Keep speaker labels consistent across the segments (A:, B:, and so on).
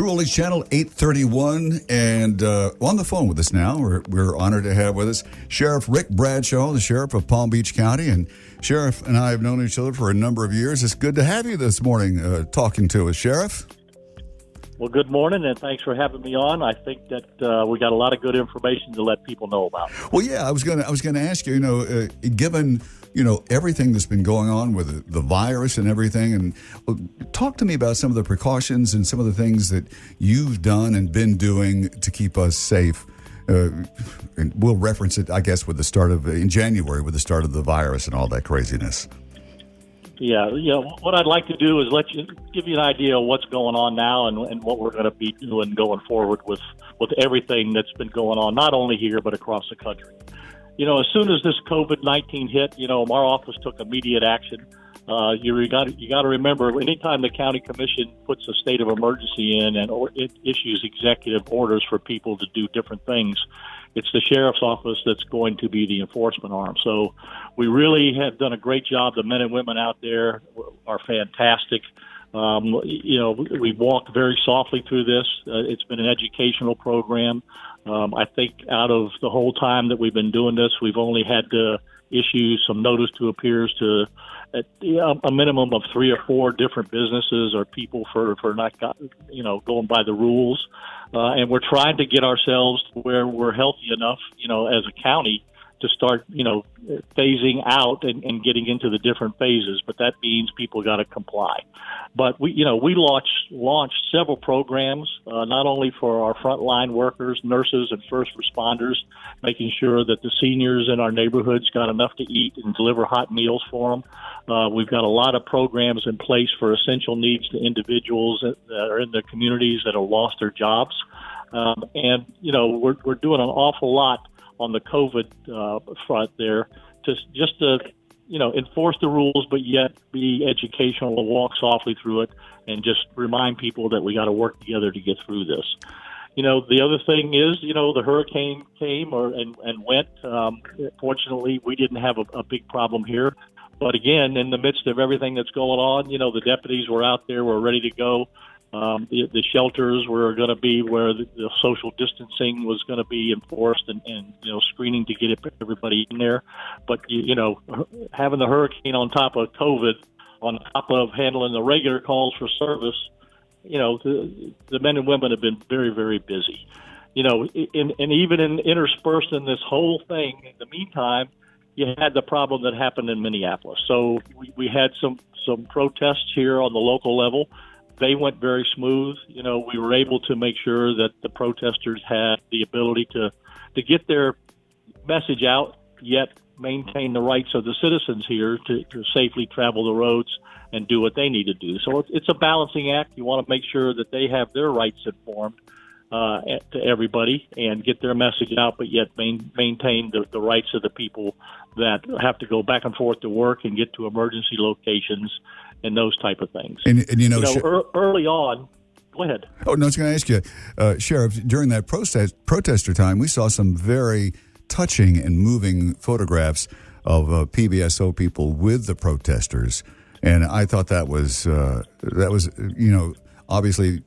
A: True Oldies Channel 831, and on the phone with us now, we're honored to have with us Sheriff Rick Bradshaw, the Sheriff of Palm Beach County. And Sheriff and I have known each other for a number of years. It's good to have you this morning talking to us, Sheriff.
B: Well, good morning, and thanks for having me on. I think that we got a lot of good information to let people know about.
A: Well, yeah, I was going to ask you, given everything that's been going on with the virus and everything, and talk to me about some of the precautions and some of the things that you've done and been doing to keep us safe. And we'll reference it, I guess, in January with the start of the virus and all that craziness.
B: Yeah, what I'd like to do is give you an idea of what's going on now and what we're going to be doing going forward with everything that's been going on, not only here but across the country. As soon as this COVID-19 hit, our office took immediate action. You got to remember, anytime the county commission puts a state of emergency in and it issues executive orders for people to do different things, it's the sheriff's office that's going to be the enforcement arm. So we really have done a great job. The men and women out there are fantastic. We've walked very softly through this. It's been an educational program. I think out of the whole time that we've been doing this, we've only had to issue some notice to appears to a minimum of 3 or 4 different businesses or people for not going by the rules. And we're trying to get ourselves to where we're healthy enough, as a county to start, phasing out and getting into the different phases. But that means people got to comply. But we launched several programs, not only for our frontline workers, nurses, and first responders, making sure that the seniors in our neighborhoods got enough to eat and deliver hot meals for them. We've got a lot of programs in place for essential needs to individuals that are in the communities that have lost their jobs. And we're doing an awful lot on the COVID front there to enforce the rules, but yet be educational and walk softly through it and just remind people that we got to work together to get through this. The other thing is, the hurricane came and went. Fortunately, we didn't have a big problem here. But again, in the midst of everything that's going on, the deputies were out there, were ready to go. The shelters were going to be where the social distancing was going to be enforced and screening to get everybody in there. But, having the hurricane on top of COVID, on top of handling the regular calls for service, the men and women have been very, very busy. And even interspersed in this whole thing, in the meantime, you had the problem that happened in Minneapolis. So we had some protests here on the local level. They went very smooth. We were able to make sure that the protesters had the ability to get their message out, yet maintain the rights of the citizens here to safely travel the roads and do what they need to do. So it's a balancing act. You want to make sure that they have their rights informed to everybody and get their message out, but yet maintain the rights of the people that have to go back and forth to work and get to emergency locations and those type of things.
A: And
B: early on, go ahead.
A: Oh, no, I was going to ask you, Sheriff, during that protester time, we saw some very touching and moving photographs of PBSO people with the protesters. And I thought that was obviously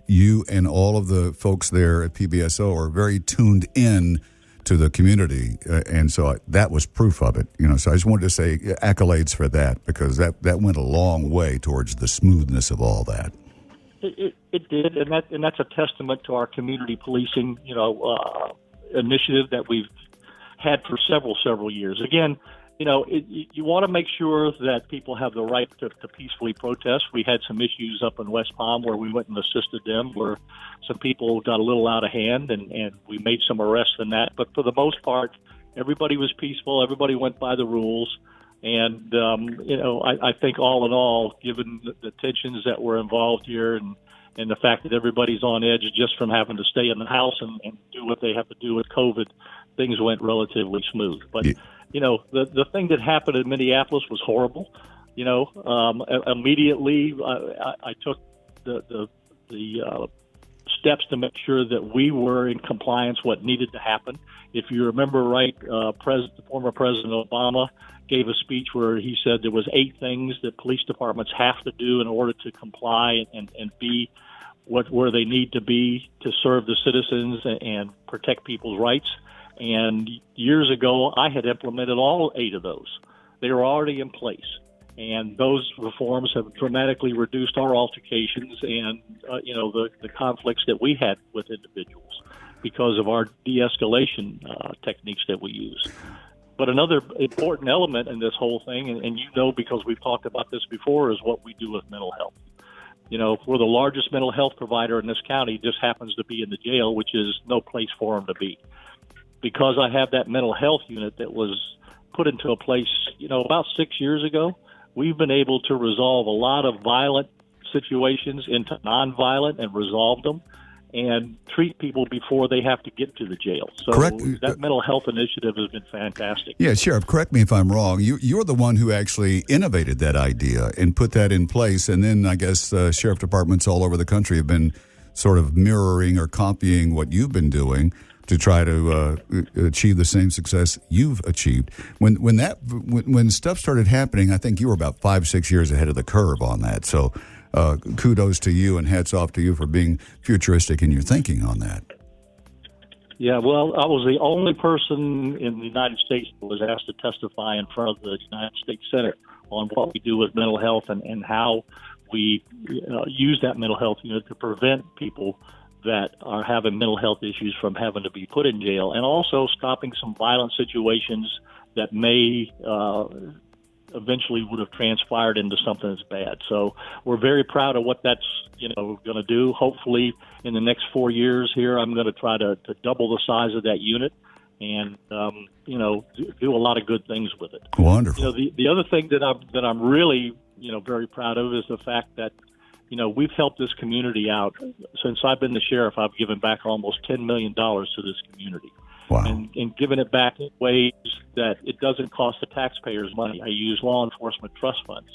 A: you and all of the folks there at PBSO are very tuned in to the community, and so that was proof of it. So I just wanted to say accolades for that, because that went a long way towards the smoothness of all that.
B: It did, and that's a testament to our community policing, initiative that we've had for several years. Again, you want to make sure that people have the right to peacefully protest. We had some issues up in West Palm where we went and assisted them, where some people got a little out of hand, and we made some arrests in that. But for the most part, everybody was peaceful. Everybody went by the rules. And, I think all in all, given the tensions that were involved here and the fact that everybody's on edge just from having to stay in the house and do what they have to do with COVID, things went relatively smooth. But the thing that happened in Minneapolis was horrible. Immediately I took the steps to make sure that we were in compliance what needed to happen. If you remember right, former President Obama gave a speech where he said there was 8 things that police departments have to do in order to comply and be where they need to be to serve the citizens and protect people's rights. And years ago, I had implemented all 8 of those. They were already in place. And those reforms have dramatically reduced our altercations and, the conflicts that we had with individuals because of our de-escalation techniques that we use. But another important element in this whole thing, and because we've talked about this before, is what we do with mental health. We're the largest mental health provider in this county, just happens to be in the jail, which is no place for them to be. Because I have that mental health unit that was put into a place, about 6 years ago, we've been able to resolve a lot of violent situations into nonviolent and resolve them and treat people before they have to get to the jail. So that mental health initiative has been fantastic.
A: Yeah, Sheriff, correct me if I'm wrong. You're the one who actually innovated that idea and put that in place. And then I guess sheriff departments all over the country have been sort of mirroring or copying what you've been doing to try to achieve the same success you've achieved. When stuff started happening, I think you were about 5-6 years ahead of the curve on that. So kudos to you and hats off to you for being futuristic in your thinking on that.
B: Yeah, well, I was the only person in the United States that was asked to testify in front of the United States Senate on what we do with mental health and how we use that mental health unit to prevent people that are having mental health issues from having to be put in jail, and also stopping some violent situations that may eventually would have transpired into something that's bad. So we're very proud of what that's going to do. Hopefully in the next 4 years here, I'm going to try to double the size of that unit and do a lot of good things with it.
A: Wonderful.
B: The other thing that I'm really very proud of is the fact that we've helped this community out. Since I've been the sheriff, I've given back almost $10 million to this community.
A: Wow.
B: And given it back in ways that it doesn't cost the taxpayers money. I use law enforcement trust funds.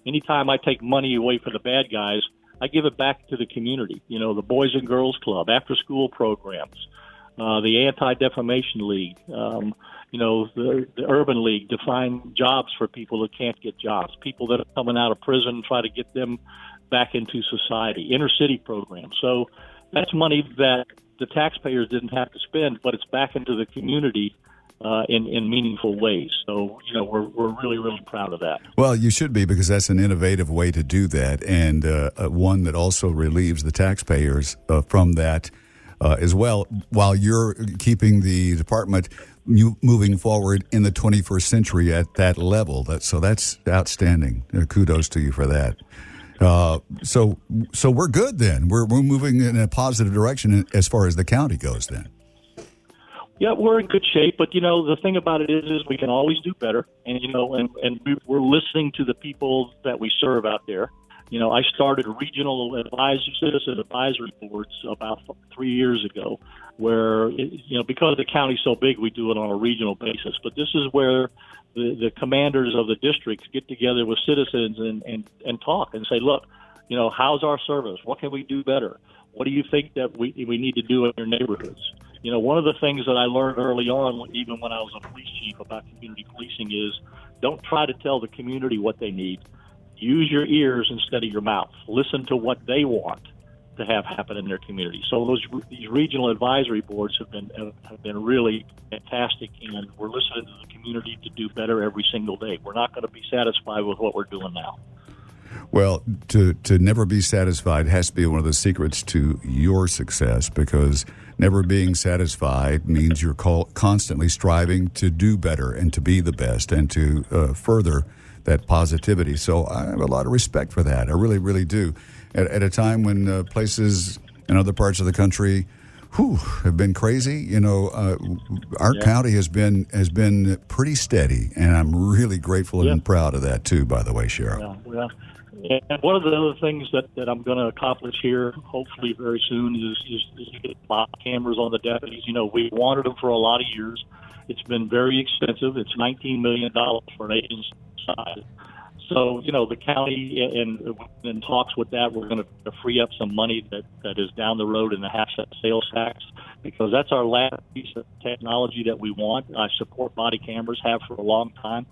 B: Anytime I take money away from the bad guys, I give it back to the community. The Boys and Girls Club, after-school programs, the Anti-Defamation League, the Urban League to find jobs for people that can't get jobs, people that are coming out of prison, try to get them back into society, inner city programs. So that's money that the taxpayers didn't have to spend, but it's back into the community in meaningful ways. So, we're really, really proud of that.
A: Well, you should be, because that's an innovative way to do that, and one that also relieves the taxpayers from that as well, while you're keeping the department moving forward in the 21st century at that level. That's outstanding. Kudos to you for that. So we're good then. We're moving in a positive direction as far as the county goes then.
B: Yeah, we're in good shape, but the thing about it is we can always do better, and we're listening to the people that we serve out there. I started regional citizen advisory boards about 3 years ago, where because the county's so big, we do it on a regional basis. But this is where the commanders of the districts get together with citizens and talk and say, look, how's our service? What can we do better? What do you think that we need to do in your neighborhoods? One of the things that I learned early on, even when I was a police chief, about community policing is don't try to tell the community what they need. Use your ears instead of your mouth. Listen to what they want to have happen in their community. So these regional advisory boards have been really fantastic, and we're listening to the community to do better every single day. We're not going to be satisfied with what we're doing now.
A: Well, to never be satisfied has to be one of the secrets to your success, because never being satisfied means you're constantly striving to do better and to be the best and to further that positivity. So I have a lot of respect for that. I really, really do. At a time when places in other parts of the country have been crazy, our county has been pretty steady, and I'm really grateful and proud of that too, by the way, Sheriff.
B: Yeah. And one of the other things that I'm going to accomplish here, hopefully very soon, is to get body cameras on the deputies. We wanted them for a lot of years. It's been very expensive. It's $19 million for an agency size. So, the county and in talks with that, we're going to free up some money that is down the road in the half-cent sales tax, because that's our last piece of technology that we want. I support body cameras, have for a long time.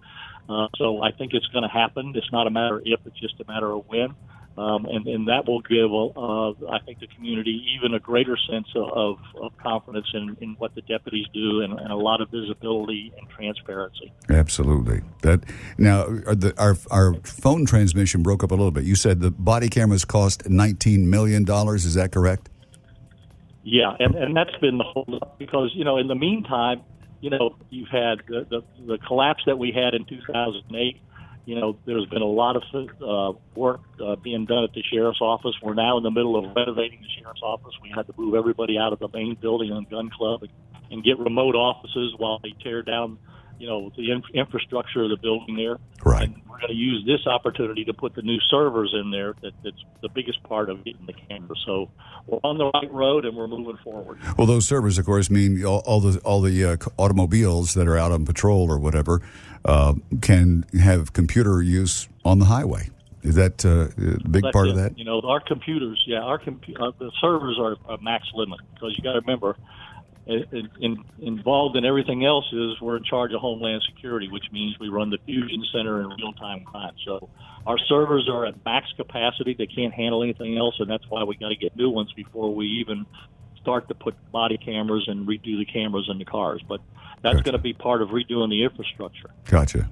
B: So I think it's going to happen. It's not a matter of if, it's just a matter of when. And that will give, I think, the community even a greater sense of confidence in what the deputies do, and a lot of visibility and transparency.
A: Absolutely. Now, our phone transmission broke up a little bit. You said the body cameras cost $19 million. Is that correct?
B: Yeah, and that's been the hold-up because, in the meantime, you've had the collapse that we had in 2008. There's been a lot of work being done at the sheriff's office. We're now in the middle of renovating the sheriff's office. We had to move everybody out of the main building on Gun Club and get remote offices while they tear down, the infrastructure of the building there.
A: Right.
B: And we're going to use this opportunity to put the new servers in there. That's the biggest part of getting the camera. So we're on the right road and we're moving forward.
A: Well, those servers, of course, mean all the automobiles that are out on patrol or whatever can have computer use on the highway. Is that a big part of that?
B: Our computers, the servers are a max limit because you got to remember, involved in everything else is we're in charge of Homeland Security, which means we run the Fusion Center and real-time crime. So our servers are at max capacity. They can't handle anything else, and that's why we got to get new ones before we even start to put body cameras and redo the cameras in the cars. But that's going to be part of redoing the infrastructure. Gotcha.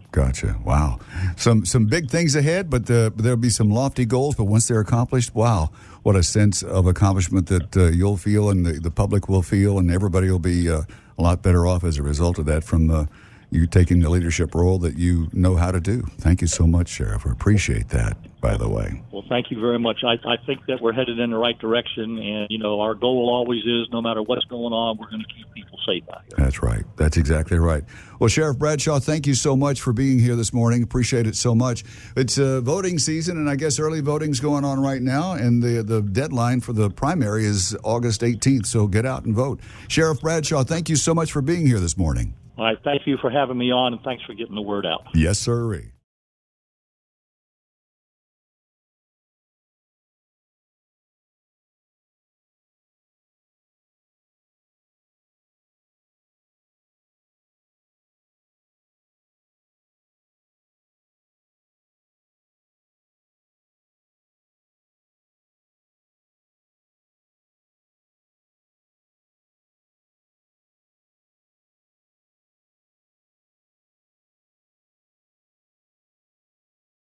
B: Wow. Some big things ahead, but there'll be some lofty goals. But once they're accomplished, wow, what a sense of accomplishment that you'll feel and the public will feel, and everybody will be a lot better off as a result of that from you taking the leadership role that you know how to do. Thank you so much, Sheriff. I appreciate that, by the way. Well, thank you very much. I think that we're headed in the right direction, and, our goal always is no matter what's going on, we're going to keep people safe out here.
A: That's right. That's exactly right. Well, Sheriff Bradshaw, thank you so much for being here this morning. Appreciate it so much. It's voting season, and I guess early voting's going on right now, and the deadline for the primary is August 18th, so get out and vote. Sheriff Bradshaw, thank you so much for being here this morning.
B: All right. Thank you for having me on, and thanks for getting the word out.
A: Yes, sir.